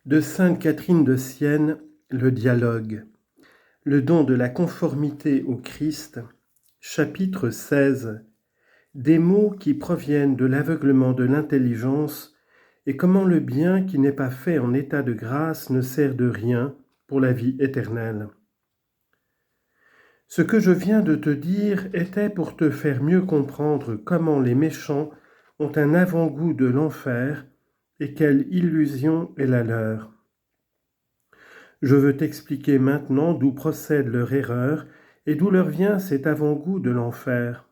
De Sainte Catherine de Sienne, le dialogue. Le don de la conformité au Christ, chapitre 16. Des mots qui proviennent de l'aveuglement de l'intelligence et comment le bien qui n'est pas fait en état de grâce ne sert de rien pour la vie éternelle. Ce que je viens de te dire était pour te faire mieux comprendre comment les méchants ont un avant-goût de l'enfer et quelle illusion est la leur. Je veux t'expliquer maintenant d'où procède leur erreur et d'où leur vient cet avant-goût de l'enfer.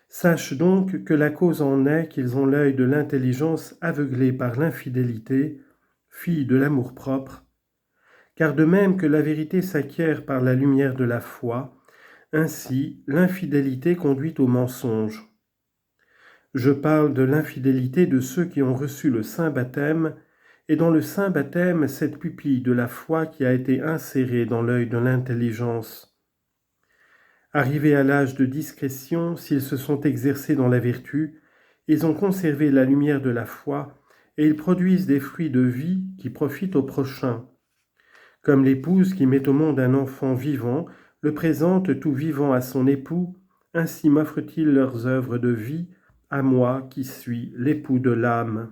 Sache donc que la cause en est qu'ils ont l'œil de l'intelligence aveuglé par l'infidélité, fille de l'amour-propre, car de même que la vérité s'acquiert par la lumière de la foi, ainsi l'infidélité conduit au mensonge. Je parle de l'infidélité de ceux qui ont reçu le saint baptême, et dans le saint baptême, cette pupille de la foi qui a été insérée dans l'œil de l'intelligence. Arrivés à l'âge de discrétion, s'ils se sont exercés dans la vertu, ils ont conservé la lumière de la foi, et ils produisent des fruits de vie qui profitent au prochain. Comme l'épouse qui met au monde un enfant vivant, le présente tout vivant à son époux, ainsi m'offrent-ils leurs œuvres de vie, à moi qui suis l'époux de l'âme.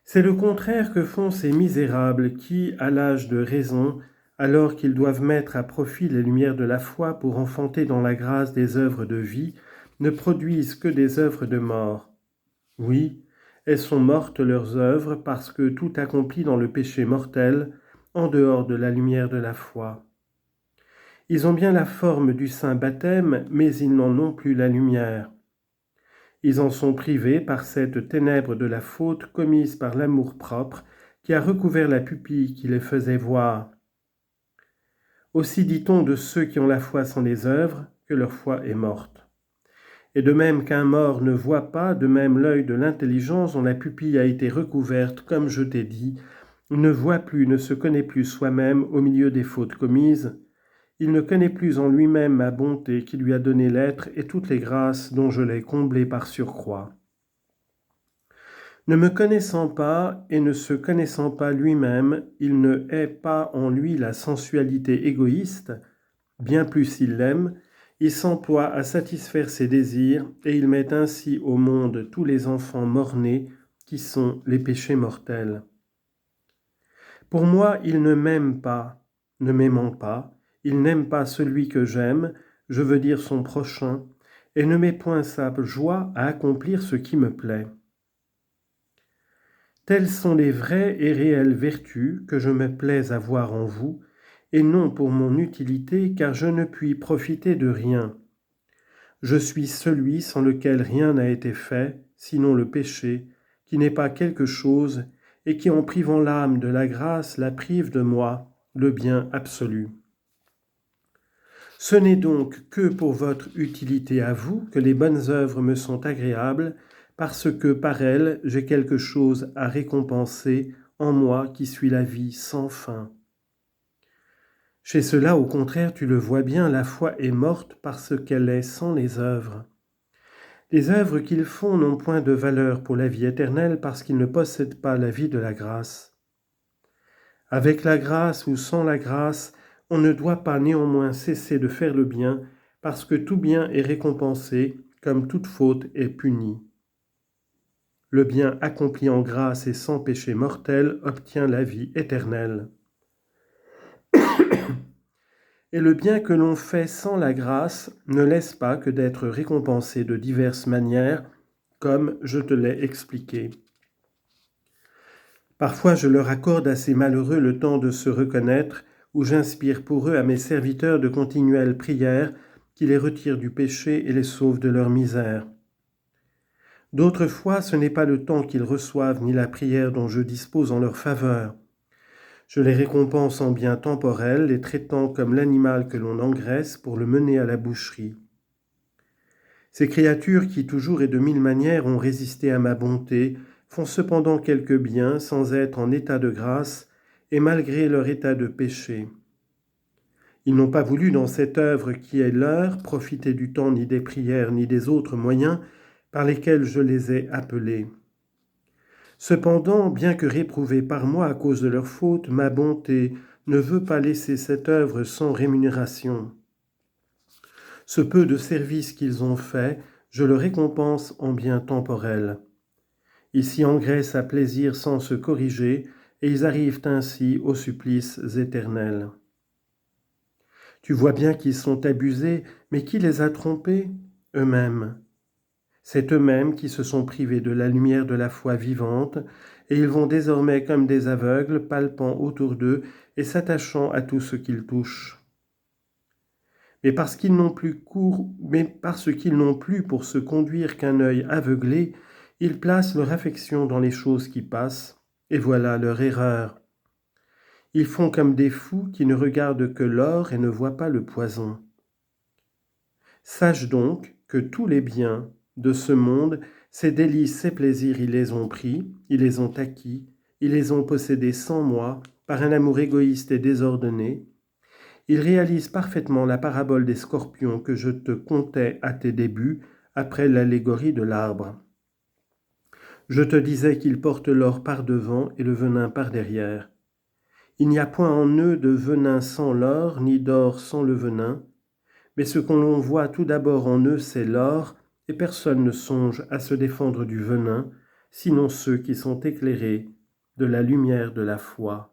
C'est le contraire que font ces misérables qui, à l'âge de raison, alors qu'ils doivent mettre à profit les lumières de la foi pour enfanter dans la grâce des œuvres de vie, ne produisent que des œuvres de mort. Oui, elles sont mortes leurs œuvres parce que tout accompli dans le péché mortel, en dehors de la lumière de la foi. Ils ont bien la forme du saint baptême, mais ils n'en ont plus la lumière. Ils en sont privés par cette ténèbre de la faute commise par l'amour-propre qui a recouvert la pupille qui les faisait voir. Aussi dit-on de ceux qui ont la foi sans les œuvres que leur foi est morte. Et de même qu'un mort ne voit pas, de même l'œil de l'intelligence dont la pupille a été recouverte, comme je t'ai dit, ne voit plus, ne se connaît plus soi-même au milieu des fautes commises. Il ne connaît plus en lui-même ma bonté qui lui a donné l'être et toutes les grâces dont je l'ai comblé par surcroît. Ne me connaissant pas et ne se connaissant pas lui-même, il ne hait pas en lui la sensualité égoïste, bien plus il l'aime, il s'emploie à satisfaire ses désirs et il met ainsi au monde tous les enfants mort-nés qui sont les péchés mortels. Pour moi, il ne m'aime pas, ne m'aimant pas, il n'aime pas celui que j'aime, je veux dire son prochain, et ne met point sa joie à accomplir ce qui me plaît. Telles sont les vraies et réelles vertus que je me plais à voir en vous, et non pour mon utilité, car je ne puis profiter de rien. Je suis celui sans lequel rien n'a été fait, sinon le péché, qui n'est pas quelque chose, et qui en privant l'âme de la grâce la prive de moi, le bien absolu. Ce n'est donc que pour votre utilité à vous que les bonnes œuvres me sont agréables, parce que par elles j'ai quelque chose à récompenser en moi qui suis la vie sans fin. Chez ceux-là, au contraire, tu le vois bien, la foi est morte parce qu'elle est sans les œuvres. Les œuvres qu'ils font n'ont point de valeur pour la vie éternelle parce qu'ils ne possèdent pas la vie de la grâce. Avec la grâce ou sans la grâce, on ne doit pas néanmoins cesser de faire le bien, parce que tout bien est récompensé, comme toute faute est punie. Le bien accompli en grâce et sans péché mortel obtient la vie éternelle. Et le bien que l'on fait sans la grâce ne laisse pas que d'être récompensé de diverses manières, comme je te l'ai expliqué. Parfois je leur accorde à ces malheureux le temps de se reconnaître, où j'inspire pour eux à mes serviteurs de continuelles prières qui les retirent du péché et les sauvent de leur misère. D'autres fois, ce n'est pas le temps qu'ils reçoivent ni la prière dont je dispose en leur faveur. Je les récompense en bien temporel, les traitant comme l'animal que l'on engraisse pour le mener à la boucherie. Ces créatures qui toujours et de mille manières ont résisté à ma bonté font cependant quelque bien sans être en état de grâce et malgré leur état de péché. Ils n'ont pas voulu dans cette œuvre qui est leur profiter du temps ni des prières ni des autres moyens par lesquels je les ai appelés. Cependant, bien que réprouvée par moi à cause de leur faute, ma bonté ne veut pas laisser cette œuvre sans rémunération. Ce peu de service qu'ils ont fait, je le récompense en bien temporel. Ils s'y engraissent à plaisir sans se corriger, et ils arrivent ainsi aux supplices éternels. Tu vois bien qu'ils sont abusés, mais qui les a trompés? Eux-mêmes. C'est eux-mêmes qui se sont privés de la lumière de la foi vivante, et ils vont désormais comme des aveugles, palpant autour d'eux et s'attachant à tout ce qu'ils touchent. Mais parce qu'ils n'ont plus pour se conduire qu'un œil aveuglé, ils placent leur affection dans les choses qui passent, et voilà leur erreur. Ils font comme des fous qui ne regardent que l'or et ne voient pas le poison. Sache donc que tous les biens de ce monde, ces délices, ces plaisirs, ils les ont pris, ils les ont acquis, ils les ont possédés sans moi, par un amour égoïste et désordonné. Ils réalisent parfaitement la parabole des scorpions que je te contais à tes débuts, après l'allégorie de l'arbre. Je te disais qu'ils portent l'or par devant et le venin par derrière. Il n'y a point en eux de venin sans l'or, ni d'or sans le venin, mais ce qu'on voit tout d'abord en eux, c'est l'or, et personne ne songe à se défendre du venin, sinon ceux qui sont éclairés de la lumière de la foi.